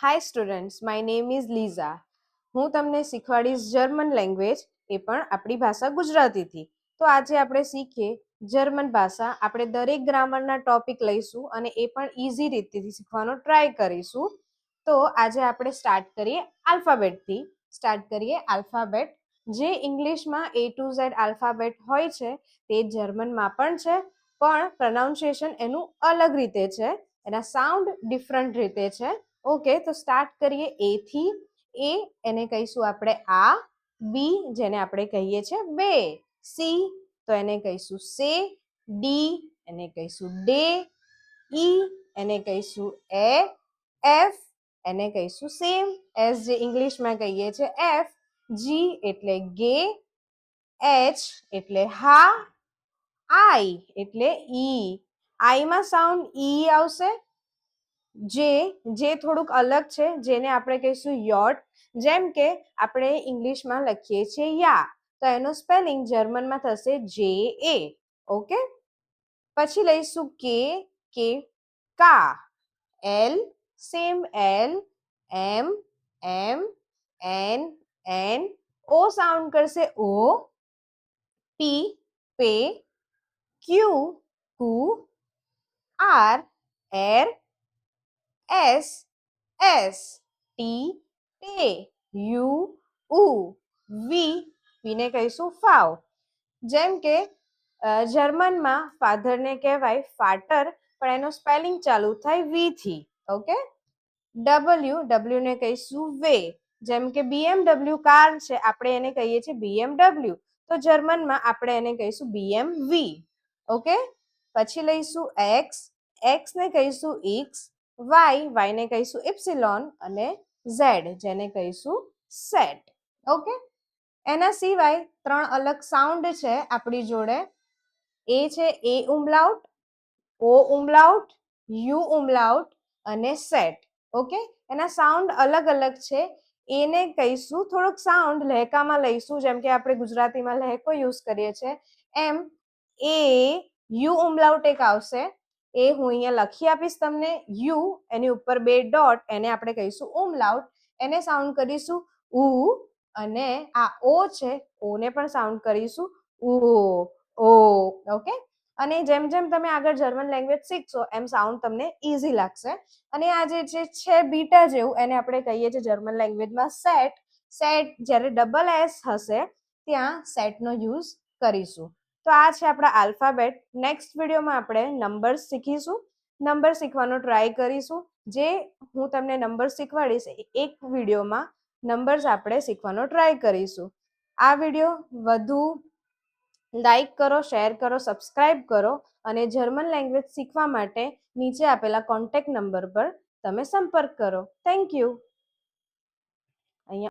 Hi students, my name is Lisa. હું તમને શીખવાડીશ German language, એ પણ આપણી ભાષા ગુજરાતીથી. તો આજે આપણે શીખીએ જર્મન ભાષા. આપણે દરેક ગ્રામરના ટોપિક લઈશું અને એ પણ ઇઝી રીતથી શીખવાનો ટ્રાય કરીશું. તો આજે આપણે સ્ટાર્ટ કરીએ આલ્ફાબેટથી. સ્ટાર્ટ કરીએ આલ્ફાબેટ. જે ઇંગ્લિશમાં A to Z આલ્ફાબેટ હોય છે તે જર્મનમાં પણ છે, પણ પ્રોનાઉન્સિએશન એનું અલગ રીતે છે, એના સાઉન્ડ ડિફરન્ટ રીતે છે. ઓકે, તો સ્ટાર્ટ કરીએ એ થી. એ એને કહીશું આપણે આ. બી જેને આપણે કહીએ છીએ બે. સી તો એને કહીશું સે. ડી એને કહીશું ડે. ઈ એને કહીશું એ. એફ એને કહીશું સેમ એઝ જે ઇંગ્લિશમાં કહીએ છીએ એફ. જી એટલે ગે. એચ એટલે હા. આઈ એટલે ઈ. આઈમાં સાઉન્ડ ઈ આવશે. જે થોડુંક અલગ છે, જેને આપણે કહીશું યોટ. જેમ કે આપણે ઇંગ્લિશમાં લખીએ છીએ યા, તો એનો સ્પેલિંગ જર્મનમાં થશે જે એ. ઓકે, પછી લઈશું કે કા. L same L. M N. O sound કરશે ઓ. પી પે. ક્યુ કુ. આર એર. એસ ટી ટે. યુ વીને કહીશું ફાવ. જેમ કે જર્મનમાં ફાધરને કહેવાય ફાટર, પણ એનો સ્પેલિંગ ચાલુ થાય વી થી. ઓકે, ડબલ્યુ ને કહીશું વે. જેમ કે BMW કાર છે, આપણે એને કહીએ છીએ BMW, તો જર્મનમાં આપણે એને કહીશું BMW. ઓકે, પછી લઈશું એક્સ ને કહીશું ઇક્સ. વાય ને કહીશું ઇપ્સિલોન. અને ઝેડ જેને કહીશું સેટ. ઓકે, એના સિવાય ત્રણ અલગ સાઉન્ડ છે આપણી જોડે. એ છે એ ઉમલાઉટ, ઓ ઉમલાઉટ, યુ ઉમલાઉટ અને સેટ. ઓકે, એના સાઉન્ડ અલગ અલગ છે. એને કહીશું થોડુંક સાઉન્ડ લહેકામાં લઈશું, જેમ કે આપણે ગુજરાતીમાં લહેકો યુઝ કરીએ છીએ એમ. એ યુ ઉમલાઉટ એક આવશે. એ હું અહીંયા લખી આપીશ તમને. યુ એની ઉપર બે ડોટ, એને આપણે કહીશું ઉમલાઉટ. એને સાઉન્ડ કરીશું ઉ. અને આ ઓ છે, ઓ ને પણ સાઉન્ડ કરીશું ઓ. ઓકે, અને જેમ જેમ તમે આગળ જર્મન લેંગ્વેજ શીખશો એમ સાઉન્ડ તમને ઇઝી લાગશે. અને આ જે છે બીટા જેવું, એને આપણે કહીએ છીએ જર્મન લેંગ્વેજમાં સેટ. જ્યારે ડબલ એસ હશે ત્યાં સેટનો યુઝ કરીશું. તો આ છે આપણા આલ્ફાબેટ. નેક્સ્ટ વિડીયોમાં આપણે નંબર્સ શીખીશું. નંબર શીખવાનો ટ્રાય કરીશું. જે હું તમને નંબર શીખવાડીશ એક વિડીયોમાં નંબર્સ આપણે શીખવાનો ટ્રાય કરીશું. આ વિડીયો વધુ લાઈક કરો, શેર કરો, સબસ્ક્રાઇબ કરો અને જર્મન લેંગ્વેજ શીખવા માટે નીચે આપેલા કોન્ટેક્ટ નંબર પર તમે સંપર્ક કરો. Thank you.